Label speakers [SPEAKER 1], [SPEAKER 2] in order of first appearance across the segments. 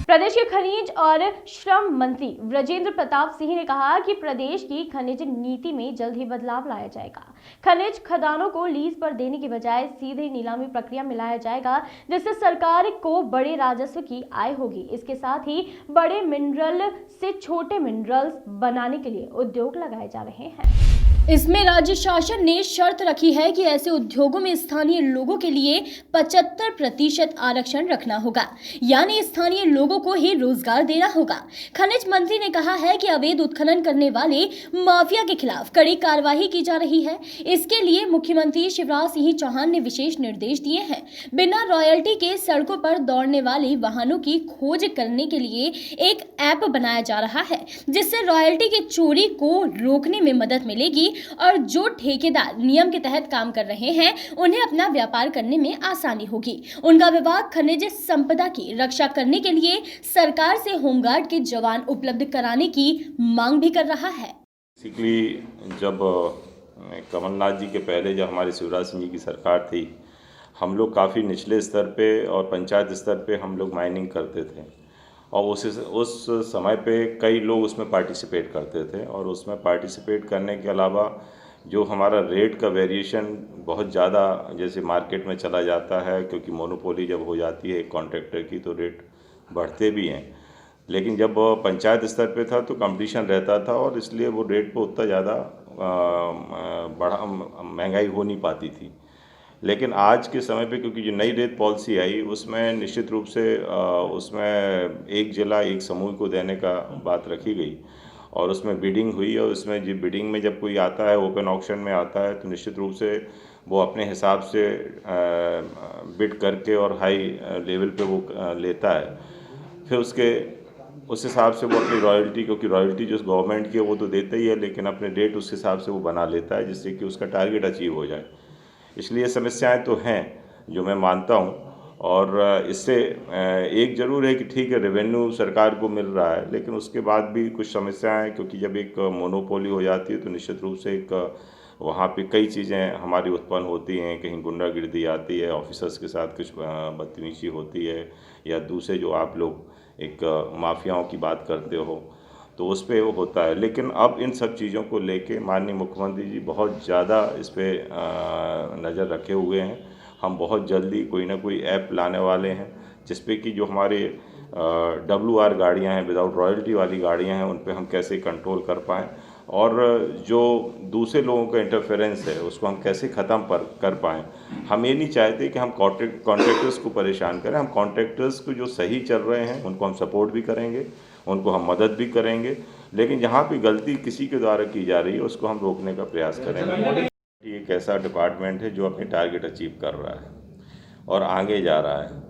[SPEAKER 1] प्रदेश के खनिज और श्रम मंत्री ब्रजेंद्र प्रताप सिंह ने कहा कि प्रदेश की खनिज नीति में जल्द ही बदलाव लाया जाएगा। खनिज खदानों को लीज पर देने की बजाय सीधे नीलामी प्रक्रिया में लाया जाएगा, जिससे सरकार को बड़े राजस्व की आय होगी। इसके साथ ही बड़े मिनरल से छोटे मिनरल्स बनाने के लिए उद्योग लगाए जा रहे हैं। इसमें राज्य शासन ने शर्त रखी है कि ऐसे उद्योगों में स्थानीय लोगों के लिए 75% आरक्षण रखना होगा, यानी स्थानीय लोगों को ही रोजगार देना होगा। खनिज मंत्री ने कहा है कि अवैध उत्खनन करने वाले माफिया के खिलाफ कड़ी कार्रवाई की जा रही है। इसके लिए मुख्यमंत्री शिवराज सिंह चौहान ने विशेष निर्देश दिए हैं। बिना रॉयल्टी के सड़कों पर दौड़ने वाले वाहनों की खोज करने के लिए एक ऐप बनाया जा रहा है, जिससे रॉयल्टी की चोरी को रोकने में मदद मिलेगी और जो ठेकेदार नियम के तहत काम कर रहे हैं उन्हें अपना व्यापार करने में आसानी होगी। उनका विभाग खनिज संपदा की रक्षा करने के लिए सरकार से होमगार्ड के जवान उपलब्ध कराने की मांग भी कर रहा है।
[SPEAKER 2] बेसिकली जब कमलनाथ जी के पहले जब हमारे शिवराज सिंह जी की सरकार थी, हम लोग काफ़ी निचले स्तर पे और पंचायत स्तर पे हम लोग माइनिंग करते थे और उस समय पे कई लोग उसमें पार्टिसिपेट करते थे और उसमें पार्टिसिपेट करने के अलावा जो हमारा रेट का वेरिएशन बहुत ज़्यादा जैसे मार्केट में चला जाता है, क्योंकि मोनोपोली जब हो जाती है एक कॉन्ट्रैक्टर की तो रेट बढ़ते भी हैं। लेकिन जब पंचायत स्तर पे था तो कंपटीशन रहता था और इसलिए वो रेट पे उतना ज़्यादा बढ़ा महंगाई हो नहीं पाती थी। लेकिन आज के समय पे क्योंकि जो नई रेट पॉलिसी आई उसमें निश्चित रूप से उसमें एक जिला एक समूह को देने का बात रखी गई और उसमें बिडिंग हुई और उसमें जो बिडिंग में जब कोई आता है ओपन ऑक्शन में आता है तो निश्चित रूप से वो अपने हिसाब से बिड करके और हाई लेवल पे वो लेता है। फिर उस हिसाब से वो अपनी रॉयल्टी, क्योंकि रॉयल्टी जो गवर्नमेंट की है वो तो देता ही है, लेकिन अपने रेट उस हिसाब से वो बना लेता है जिससे कि उसका टारगेट अचीव हो जाए। इसलिए समस्याएं तो हैं जो मैं मानता हूं और इससे एक ज़रूर है कि ठीक है रेवेन्यू सरकार को मिल रहा है, लेकिन उसके बाद भी कुछ समस्याएं, क्योंकि जब एक मोनोपोली हो जाती है तो निश्चित रूप से एक वहाँ पे कई चीज़ें हमारी उत्पन्न होती हैं। कहीं गुंडागिर्दी आती है, ऑफिसर्स के साथ कुछ बदतमीजी होती है, या दूसरे जो आप लोग एक माफियाओं की बात करते हो तो उस पर वो होता है। लेकिन अब इन सब चीज़ों को लेके माननीय मुख्यमंत्री जी बहुत ज़्यादा इस पर नज़र रखे हुए हैं। हम बहुत जल्दी कोई ना कोई ऐप लाने वाले हैं जिसपे कि जो हमारे WR गाड़ियां हैं, विदाउट रॉयल्टी वाली गाड़ियां हैं, उन पे हम कैसे कंट्रोल कर पाएँ और जो दूसरे लोगों का इंटरफेरेंस है उसको हम कैसे ख़त्म कर पाएँ। हम ये नहीं चाहते कि हम कॉन्ट्रैक्टर्स को परेशान करें। हम कॉन्ट्रैक्टर्स को जो सही चल रहे हैं उनको हम सपोर्ट भी करेंगे, उनको हम मदद भी करेंगे, लेकिन जहाँ पे गलती किसी के द्वारा की जा रही है उसको हम रोकने का प्रयास करेंगे। ये एक ऐसा डिपार्टमेंट है जो अपने टारगेट अचीव कर रहा है और आगे जा रहा है।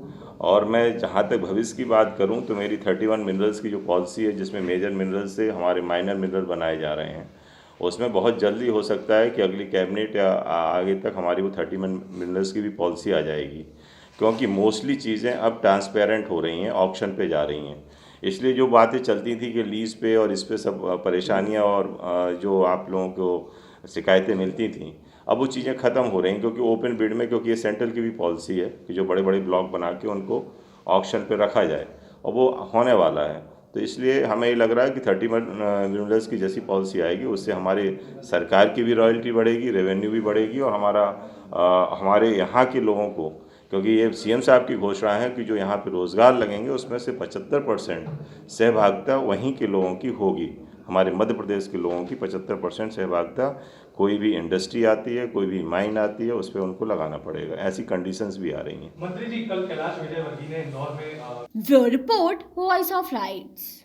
[SPEAKER 2] और मैं जहाँ तक भविष्य की बात करूँ तो मेरी 31 मिनरल्स की जो पॉलिसी है जिसमें मेजर मिनरल्स से हमारे माइनर मिनरल बनाए जा रहे हैं, उसमें बहुत जल्दी हो सकता है कि अगली कैबिनेट या आगे तक हमारी वो 31 मिनरल्स की भी पॉलिसी आ जाएगी, क्योंकि मोस्टली चीज़ें अब ट्रांसपेरेंट हो रही हैं, ऑक्शन पे जा रही हैं। इसलिए जो बातें चलती थी कि लीज़ पे और इस पे सब परेशानियां और जो आप लोगों को शिकायतें मिलती थी, अब वो चीज़ें ख़त्म हो रही हैं, क्योंकि ओपन बिड में, क्योंकि ये सेंट्रल की भी पॉलिसी है कि जो बड़े बड़े ब्लॉक बना के उनको ऑक्शन पे रखा जाए और वो होने वाला है। तो इसलिए हमें ये लग रहा है कि 31 मिनरल्स की जैसी पॉलिसी आएगी उससे हमारे सरकार की भी रॉयल्टी बढ़ेगी, रेवेन्यू भी बढ़ेगी और हमारे यहाँ के लोगों को, क्योंकि ये CM साहब की घोषणा है कि जो यहाँ पे रोज़गार लगेंगे उसमें से 75% सहभागिता वहीं के लोगों की होगी। हमारे मध्य प्रदेश के लोगों की 75% सहभागिता, कोई भी इंडस्ट्री आती है, कोई भी माइन आती है, उस पर उनको लगाना पड़ेगा। ऐसी कंडीशंस भी आ रही हैं।
[SPEAKER 3] मंत्री जी, कल कैलाश विजयवर्गीय ने इंदौर में
[SPEAKER 1] bureau report, voice of rights.